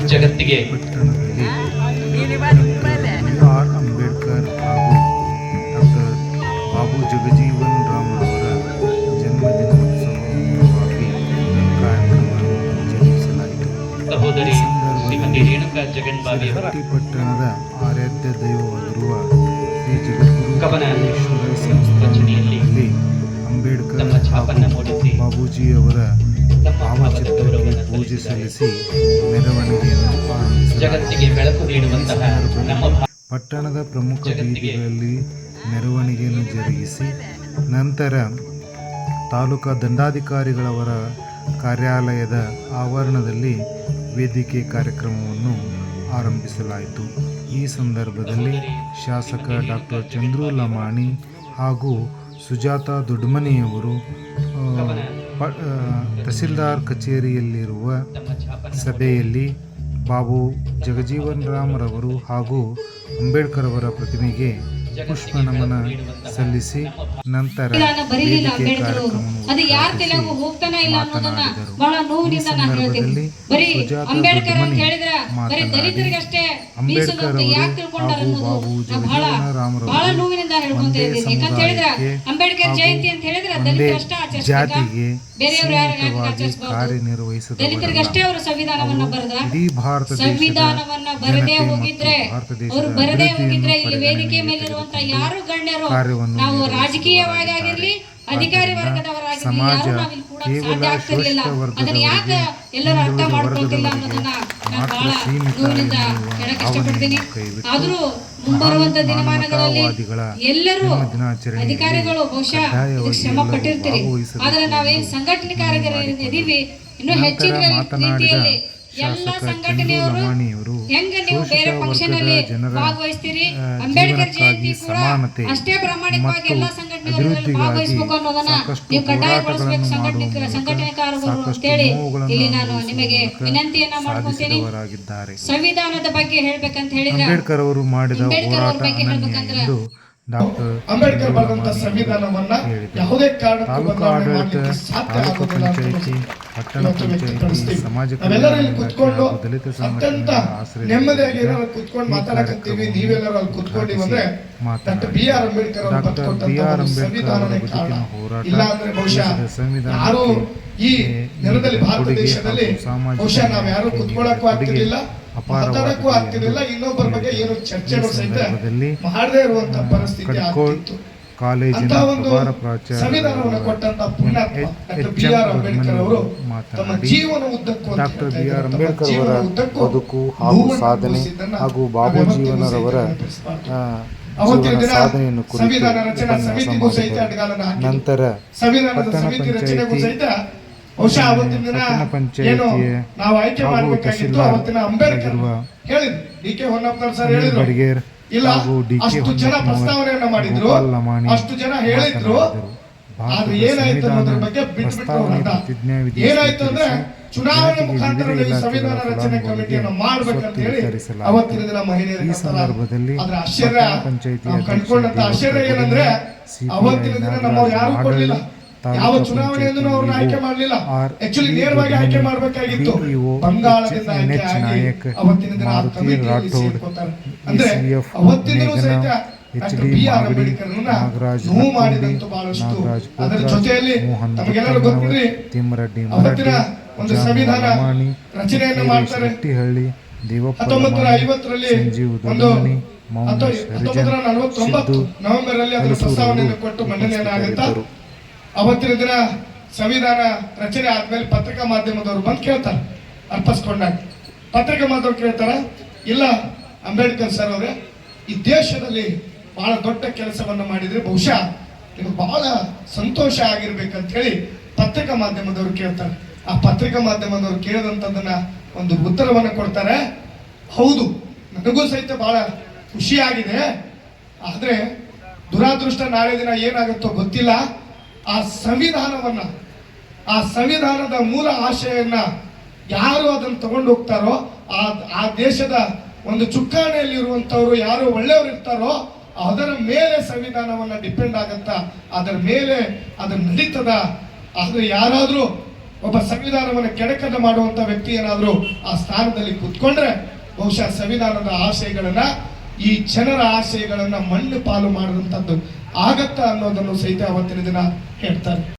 ಜಗತ್ತಿಗೆ ಪಟ್ಟಣದಲ್ಲಿ ಆರ್ ಅಂಬೇಡ್ಕರ್ ಹಾಗೂ ಡಾಕ್ಟರ್ ಬಾಬು ಜಗಜೀವನ್ ರಾಮ್ ಅವರ ಜನ್ಮದಿನೋತ್ಸವ ಅಂಗವಾಗಿ ಕಾರ್ಯಕ್ರಮವನ್ನು ಜರುಗಿಸಲಾಯಿತು. ಸಹೋದರಿ ಶ್ರೀಮತಿ ರೇಣುಕಾ ಜಗನ್ಬಾವಿಯವರ ಪಟ್ಟಣದ ಆರಾಧ್ಯ ದೈವವಾಗಿರುವ ಶ್ರೀ ಜಗದ್ಗುರು ಕವನ ಸಂಸ್ಥಾನದಲ್ಲಿ ಅಂಬೇಡ್ಕರ್ ಹಾಗೂ ಬಾಬೂಜಿ ಅವರ ಭಾವಚಿತ್ರಕ್ಕೆ ಪೂಜೆ ಸಲ್ಲಿಸಿ ಮೆರವಣಿಗೆಯನ್ನು ಜಗತ್ತಿಗೆ ಬೆಳಕು ನೀಡುವಂತಹ ನಮ್ಮ ಪಟ್ಟಣದ ಪ್ರಮುಖ ಬೀದಿಗಳಲ್ಲಿ ಮೆರವಣಿಗೆಯನ್ನು ಜರುಗಿಸಿ ನಂತರ ತಾಲೂಕಾ ದಂಡಾಧಿಕಾರಿಗಳವರ ಕಾರ್ಯಾಲಯದ ಆವರಣದಲ್ಲಿ ವೇದಿಕೆ ಕಾರ್ಯಕ್ರಮವನ್ನು ಆರಂಭಿಸಲಾಯಿತು. ಈ ಸಂದರ್ಭದಲ್ಲಿ ಶಾಸಕ ಡಾಕ್ಟರ್ ಚಂದ್ರು ಲಮಾಣಿ ಹಾಗೂ ಸುಜಾತ ದೊಡ್ಡಮನಿಯವರು ತಹಸೀಲ್ದಾರ್ ಕಚೇರಿಯಲ್ಲಿರುವ ಸಭೆಯಲ್ಲಿ ಬಾಬು ಜಗಜೀವನ್ ರಾಮ್ ರವರು ಹಾಗೂ ಅಂಬೇಡ್ಕರ್ ಅವರ ಪ್ರತಿಮೆಗೆ ಪುಷ್ಪ ನಮನ ಸಲ್ಲಿಸಿ ನಂತರ ವೇದಿಕೆ ಕಾರ್ಯಕ್ರಮವನ್ನು ಮಾತನಾಡಿದರು. ಈ ಸಂದರ್ಭದಲ್ಲಿ ಸುಜಾತ ದೊಡ್ಡಮನಿ ಮಾತನಾಡಿ ಅಂಬೇಡ್ಕರ್ ಅವರು ಹಾಗೂ ಬಾಬು ಜಗಜೀವನ ರಾಮ್ ರವರು ಒಂದೇ ಸಮುದಾಯಕ್ಕೆ ಒಂದೇ ಜಾತಿಗೆ ಸೀಮಿತವಾಗಿ ಕಾರ್ಯನಿರ್ವಹಿಸಿದವರಲ್ಲ. ಇಡೀ ಭಾರತ ದೇಶದ ಜನತೆ ಮತ್ತು ಭಾರತ ದೇಶದ ಅಭಿವೃದ್ಧಿಯನ್ನು ಕಾರ್ಯವನ್ನು ಸಮಾಜ ಕೇವಲ ಶ್ರೇಷ್ಠ ವರ್ಗದವರಿಗೆ ಮಾತ್ರ ಸೀಮಿತ ಭಾವನೆಯನ್ನು ಕೈಬಿಟ್ಟು ಮಾನವತಾವಾದಿಗಳ ಜನ್ಮ ದಿನಾಚರಣೆಯಲ್ಲಿ ನಂತರ ಮಾತನಾಡಿದ ಶಾಸಕ ಚಂದ್ರು ಲಮಾಣಿಯವರು ಶೋಷಿತ ವರ್ಗದ ಜನರ ಜೀವನಕ್ಕಾಗಿ ಸಮಾನತೆ ಮತ್ತು ಅಭಿವೃದ್ಧಿಗಾಗಿ ಸಾಕಷ್ಟು ಹೋರಾಟಗಳನ್ನು ಮಾಡುವ ಸಾಕಷ್ಟು ನೋವುಗಳನ್ನು ಸಾಧಿಸಿದವರಾಗಿದ್ದಾರೆ. ಅಂಬೇಡ್ಕರ್ ಅವರು ಮಾಡಿದ ಹೋರಾಟ ಅನನ್ಯ ಎಂದು ಡಾಕ್ಟರ್ ಅಂಬೇಡ್ಕರ್ ಬರೆದಂತ ಸಂವಿಧಾನವನ್ನ ಯಾವುದೇ ಕಾರಣಕ್ಕೂ ತಾಲೂಕು ಪಂಚಾಯಿತಿ, ಪಟ್ಟಣ ಪಂಚಾಯಿತಿ, ಸಮಾಜ ದಲಿತ ಸಂಘಟನೆ ನೆಮ್ಮದಿಯಾಗಿ ಕುತ್ಕೊಂಡು ಮಾತಾಡಕತ್ತೀವಿ. ನೀವೆಲ್ಲರೂ ಅಲ್ಲಿ ಕುತ್ಕೊಂಡಿವಿ ಅಂದ್ರೆ ಡಾಕ್ಟರ್ ಬಿ ಆರ್ ಅಂಬೇಡ್ಕರ್ ಸಂವಿಧಾನನೇ ಕಾರಣ. ಇಲ್ಲ ಅಂದ್ರೆ ಬಹುಶಃ ಯಾರು ಈ ನೆಲದಲ್ಲಿ ಭಾರತ ದೇಶದಲ್ಲಿ ಬಹುಶಃ ನಾವ್ ಯಾರು ಕುತ್ಕೊಳ್ಳಕ್ಕೂ ಆಗ್ತಿರ್ಲಿಲ್ಲ, ಮಾತಾಡಕ್ಕೂ ಆಗ್ತಿರ್ಲಿಲ್ಲ, ಇನ್ನೊಬ್ಬರ ಬಗ್ಗೆ ಏನು ಚರ್ಚೆಗಳು ಸಹಿತ ಮಾಡದೇ ಇರುವಂತ ಪರಿಸ್ಥಿತಿ ಆಗ್ತಿತ್ತು. ಅಂತ ಒಂದು ಸಂವಿಧಾನವನ್ನು ಕೊಟ್ಟಂತ ಪುಣ್ಯಾತ್ಮ ಡಾಕ್ಟರ್ ಬಿ ಆರ್ ಅಂಬೇಡ್ಕರ್ ಅವರು ತಮ್ಮ ಜೀವನ ಉದ್ದಕ್ಕೂ ಡಾಕ್ಟರ್ ಬಿ ಆರ್ ಅಂಬೇಡ್ಕರ್ ಅವರ ಬದುಕು ಹಾಗೂ ಸಾಧನೆ ಹಾಗೂ ಬಾಬೂಜಿಯವರವರ ಸಾಧನೆಯನ್ನು ಕುರಿತು ನಂತರ ಪಟ್ಟಣ ಪಂಚಾಯಿತಿ ಬಹುಶಃ ಅವತ್ತಿನ ದಿನ ಏನು ನಾವು ಆಯ್ಕೆ ಮಾಡಬೇಕಾಗಿತ್ತು ಅವತ್ತಿನ ಅಂಬೇಡ್ಕರ್ ಹೇಳಿದ್ರು, ಡಿ ಕೆ ಹೊನ್ನಪ್ಪನವರು ಸರ್ ಹೇಳಿದ್ರು, ಇಲ್ಲ ಅಷ್ಟು ಜನ ಪ್ರಸ್ತಾವನೆಯನ್ನ ಮಾಡಿದ್ರು, ಅಷ್ಟು ಜನ ಹೇಳಿದ್ರು, ಆದ್ರೆ ಏನಾಯ್ತು ಅನ್ನೋದ್ರ ಬಗ್ಗೆ ಬಿಟ್ಬಿಟ್ಟು ಏನಾಯ್ತು ಅಂದ್ರೆ ಚುನಾವಣೆ ಮುಖಾಂತರ ಸಂವಿಧಾನ ರಚನೆ ಕಮಿಟಿಯನ್ನು ಮಾಡ್ಬೇಕಂತ ಹೇಳಿ ಅವತ್ತಿನ ದಿನ ಮಹಿಳೆಯರಿಗೆ ಅದ್ರ ಆಶ್ಚರ್ಯ ಕಂಡುಕೊಂಡಂತ ಆಶ್ಚರ್ಯ ಏನಂದ್ರೆ ಅವತ್ತಿನ ದಿನ ನಮ್ಮವ್ರು ಯಾರು ಕೊಡ್ಲಿಲ್ಲ, ಯಾವ ಚುನಾವಣೆಯನ್ನು ಅವ್ರನ್ನ ಆಯ್ಕೆ ಮಾಡಲಿಲ್ಲ. ಆಕ್ಚುಲಿ ನೇರವಾಗಿ ಆಯ್ಕೆ ಮಾಡಬೇಕಾಗಿತ್ತು, ಬಂಗಾಳದಿಂದ ಆಯ್ಕೆ ಅವತ್ತಿನ ದಿನ ಅಂದ್ರೆ ಅವತ್ತಿನ ಸಹಿತ ಡಾಕ್ಟರ್ ಬಿ ಆರ್ ಅಂಬೇಡ್ಕರ್ ನೋವು ಮಾಡಿದಂತೂ ಬಹಳಷ್ಟು. ಅದರ ಜೊತೆಯಲ್ಲಿ ನಮಗೆಲ್ಲರೂ ಗೊತ್ತಿದೆ ಅವತ್ತಿನ ಒಂದು ಸಂವಿಧಾನ ರಚನೆಯನ್ನು ಮಾಡ್ತಾರೆ 1950ರಲ್ಲಿ ಒಂದು 1949 ನವೆಂಬರ್ ಅಲ್ಲಿ ಅದರ ಪ್ರಸ್ತಾವನೆಯನ್ನು ಕೊಟ್ಟು ಮಂಡನೆಯನ್ನಾಗುತ್ತಾ ಅವತ್ತಿನ ದಿನ ಸಂವಿಧಾನ ರಚನೆ ಆದ್ಮೇಲೆ ಪತ್ರಿಕಾ ಮಾಧ್ಯಮದವರು ಬಂದು ಕೇಳ್ತಾರೆ, ಅರ್ಪಿಸ್ಕೊಂಡಾಗ ಪತ್ರಿಕಾ ಮಾಧ್ಯಮ ಕೇಳ್ತಾರ, ಇಲ್ಲ ಅಂಬೇಡ್ಕರ್ ಸರ್ ಅವರೇ ಈ ದೇಶದಲ್ಲಿ ಬಹಳ ದೊಡ್ಡ ಕೆಲಸವನ್ನ ಮಾಡಿದ್ರೆ ಬಹುಶಃ ನಿಮ್ಗೆ ಬಹಳ ಸಂತೋಷ ಆಗಿರ್ಬೇಕಂತ ಹೇಳಿ ಪತ್ರಿಕಾ ಮಾಧ್ಯಮದವರು ಕೇಳ್ತಾರೆ. ಆ ಪತ್ರಿಕಾ ಮಾಧ್ಯಮದವರು ಕೇಳಿದಂಥದ್ದನ್ನ ಒಂದು ಉತ್ತರವನ್ನ ಕೊಡ್ತಾರೆ, ಹೌದು ನನಗೂ ಸಹಿತ ಬಹಳ ಖುಷಿಯಾಗಿದೆ, ಆದ್ರೆ ದುರಾದೃಷ್ಟ ನಾಳೆ ದಿನ ಏನಾಗುತ್ತೋ ಗೊತ್ತಿಲ್ಲ, ಆ ಸಂವಿಧಾನದ ಮೂಲ ಆಶಯವನ್ನ ಯಾರು ಅದನ್ನು ತಗೊಂಡು ಹೋಗ್ತಾರೋ ಆ ದೇಶದ ಒಂದು ಚುಕ್ಕಾಣಿಯಲ್ಲಿ ಇರುವಂತವ್ರು ಯಾರು ಒಳ್ಳೆಯವರು ಇರ್ತಾರೋ ಅದರ ಮೇಲೆ ಸಂವಿಧಾನವನ್ನ ಡಿಪೆಂಡ್ ಆಗತ್ತ, ಅದರ ಮೇಲೆ ಅದು ನಡೀತದ. ಆದ್ರೆ ಯಾರಾದ್ರೂ ಒಬ್ಬ ಸಂವಿಧಾನವನ್ನು ಕೆಡಕದ ಮಾಡುವಂತ ವ್ಯಕ್ತಿ ಏನಾದರೂ ಆ ಸ್ಥಾನದಲ್ಲಿ ಕೂತ್ಕೊಂಡ್ರೆ ಬಹುಶಃ ಸಂವಿಧಾನದ ಆಶಯಗಳನ್ನ, ಈ ಜನರ ಆಶಯಗಳನ್ನ ಮಣ್ಣು ಪಾಲು ಮಾಡುವಂತದ್ದು ಆಗತ್ತಾ ಅನ್ನೋದನ್ನು ಸಹಿತ ಅವತ್ತಿನ ದಿನ ಹೇಳ್ತಾರೆ.